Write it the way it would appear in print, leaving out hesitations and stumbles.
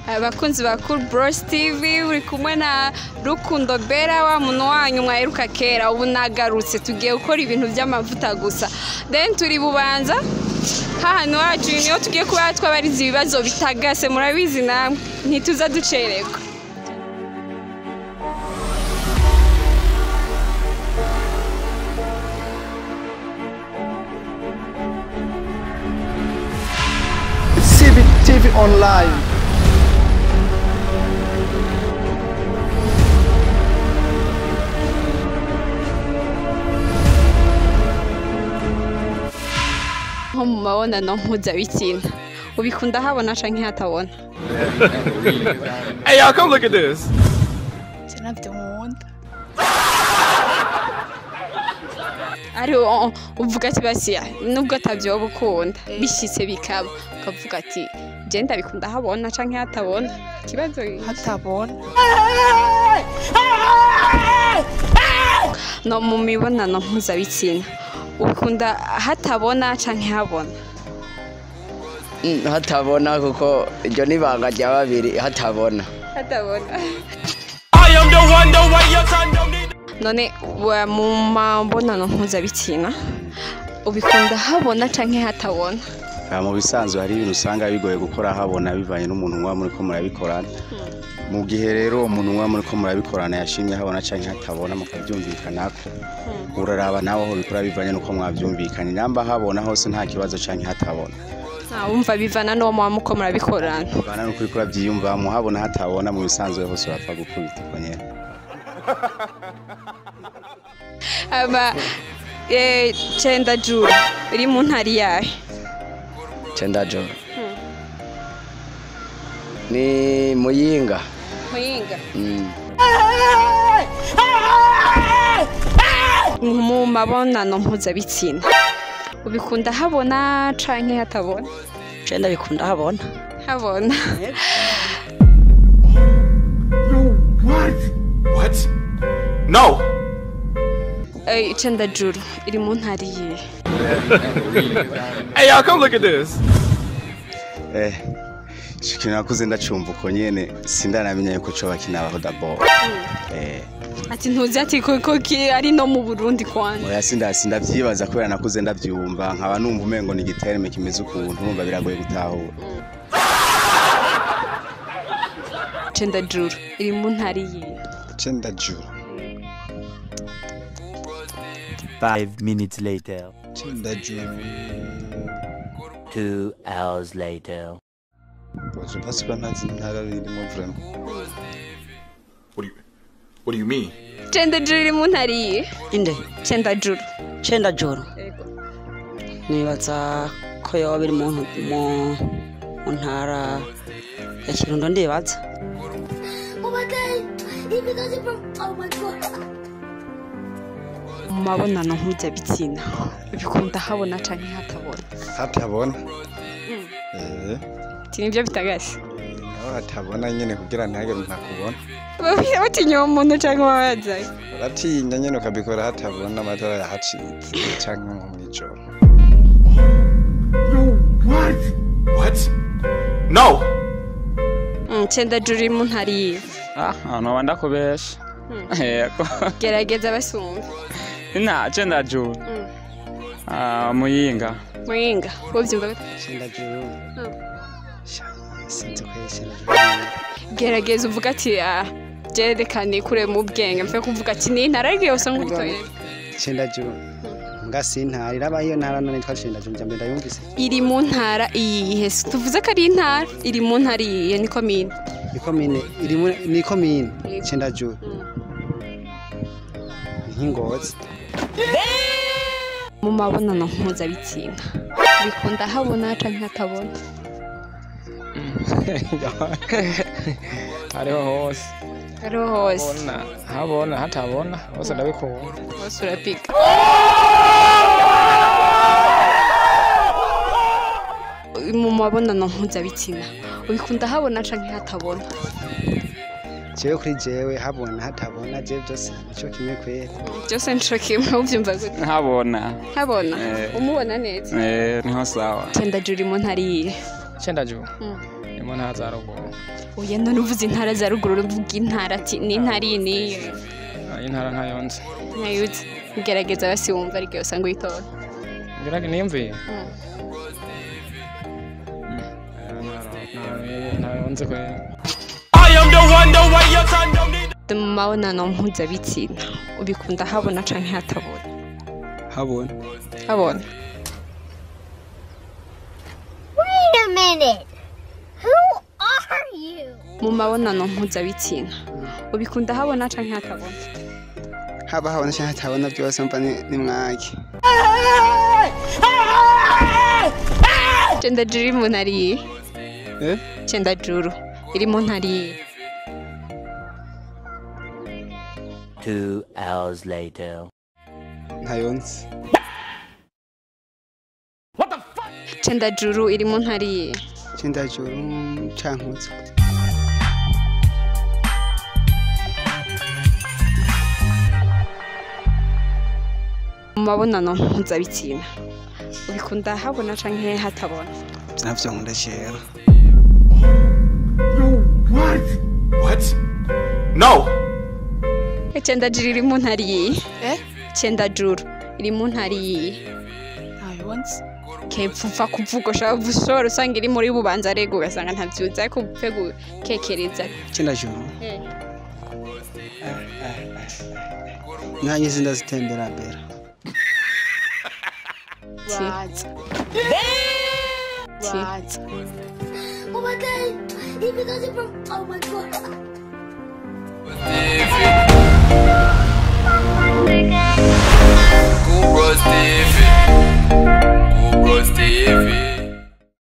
abakunzi ba Cool Bros TV uri kumwe na Rukundo Bella wa muntu wanyu mwaheruka kera ubu nagarutse tugiye gukora ibintu by'amavuta gusa then turi Bubanza hano yacu niyo tugiye kuba twabariza ibibazo bitagase murabizi namwe ntituza ducererwa TV online. Mubona no mpuzabitsina ubikunda habona canke hatabona. Hey y'all, come look at this. Ari uvuga ati basiya nubwo atavyo gukunda bishitse bikaba ukavuga ati je ndabikunda habona canke hatabona kibazo hatabona no mu mibonano mpuzabitsina ukunda hatabona canke habona. Hatabona kuko iryo nibanga rya babiri hatabona. I am the one the way your son don't need. None wa mu mabonano mpuzabitsina ubikunda habona canke hatabona. Mu bisanzwe hari ibintu usanga bigoye gukora habona bivanye n'umuntu mwa muri ko murabikorana. Mu gihe rero umuntu mwa muri ko murabikorana yashimye habona canke hatabona mukabyumvikanako. Uraraba nawe aho bikora bivanye nuko mwavyumvikanye namba habona hose nta kibazo canke hatabona. Wumva bivana no mu muko murabikorana. Bana no kurikora byiyumva mu habona hatabona mu bisanzwe hose urapfa gukubita ko nyene. Aba Chaine juru iri mu ntara yahe? Chaine juru. Ni Muyinga. Mu mabonano mpuzabitsina ubikunda habona canke hatabona. Chaine bikunda habona. What? No. Chaine juru iri mu ntara yihe? Hey y'all, come look at this. Shikina kuzindi ndacumva uko nyene sindanamenya yuko cyo bakinabaho dabo. Ati ntuzi ati koko ari no mu Burundi kwanje. Oya sinda byibaza kubera nakuze ndavyumva nkaba numva umengo ni giterme kimeze ukuntu numva biragoye gutahura. Chaine juru iri mu ntara yihe? Chaine juru. 5 minutes later. Chaine juru. 2 hours later. Je pense pas nazi ntara irimo vraiment. What do you mean? Chaine juru iri mu ntara yihe? Inde Chaine juru. Chaine juru. Nibaza ko yoba biri mu ntara ya Kirundo ndibaza. Oh my god. Even though from oh my god. Mabonano mpuzabitsina ubikunda habona canke hatabona. Hatabona. Nibyo bitagase. Hatabona nyene kugira ntage ntakubona. Batinya umuntu canke wabaza. Batinya nyene ukabikora hatabona amatara yahacitse canke nko mwijoro. What? No. Chaine juru mu ntara yihe? No wanda kubesha. Yego. Gerageza basumva. Chaine juru. Muyinga. Wovyumva Chaine juru. Sinzi ko Chaine juru. Gerageza uvuga ati jerekane kure mu bwenge mfe kuvuga ati ni ntara yose ngutoye. Chaine juru. Ngasi ntara iraba iyo ntara none twa Chaine juru njye ndayumvise. Iri mu ntara iyihe? Tuvuze ko ari intara iri mu ntara iyihe ni komine. Ni komine Chaine juru. Hingozi. Mu mabonano mpuzabitsina bikunda habona canke hatabona. Hariho hose. Habona hatabona hose ndabikunda. Hose urapika. Mu mabonano mpuzabitsina ubikunda habona canke hatabona. Jewe kuri jewe habona hatabona je byose nico kimwe kwera. Byose nico kimwe uvyumva gute? Habona. Umubona neza. Niho sawa. Chaine juru mu ntara yihe? Chaine juru. mu ntara za ruguru. Oya none uvuze intara za ruguru uvuga intara ati ni intara iyi niyo. Intara nkayonze. Ntayuzi. Gerageza basi wumva ariko usanga uyitora. Gerageza niyumviye. Ntayonze ko. I am the one the way you turn down the Mu mabonano mpuzabitsina ubikunda habona canke hatabona? habona. Habona. Wait a minute. Who are you? Mu mabonano mpuzabitsina ubikunda habona canke hatabona? Haba habona cyangwa hatabona byose mva ni mwaki. Chenda juru mu ntari. Eh? Chenda juru iri mu ntari. 2 hours later. Ntayonze. Chenda juru iri mu ntari. Chenda juru cankutse. Mu mabonano mpuzabitsina ubikunda habona canke hatabona? Navyo nkunda cyera. What? No! Chenda juru iri mu ntari. Chenda juru iri mu ntari. Kepfa kuvuga ushobora usanga iri muri Bubanza rego ugasanga ntavyuza ariko upfe gukekereza. Chenda juru. Nanjye sindazitembera mbere. Right. Oh my god! Even though from oh my god! Go Stevie.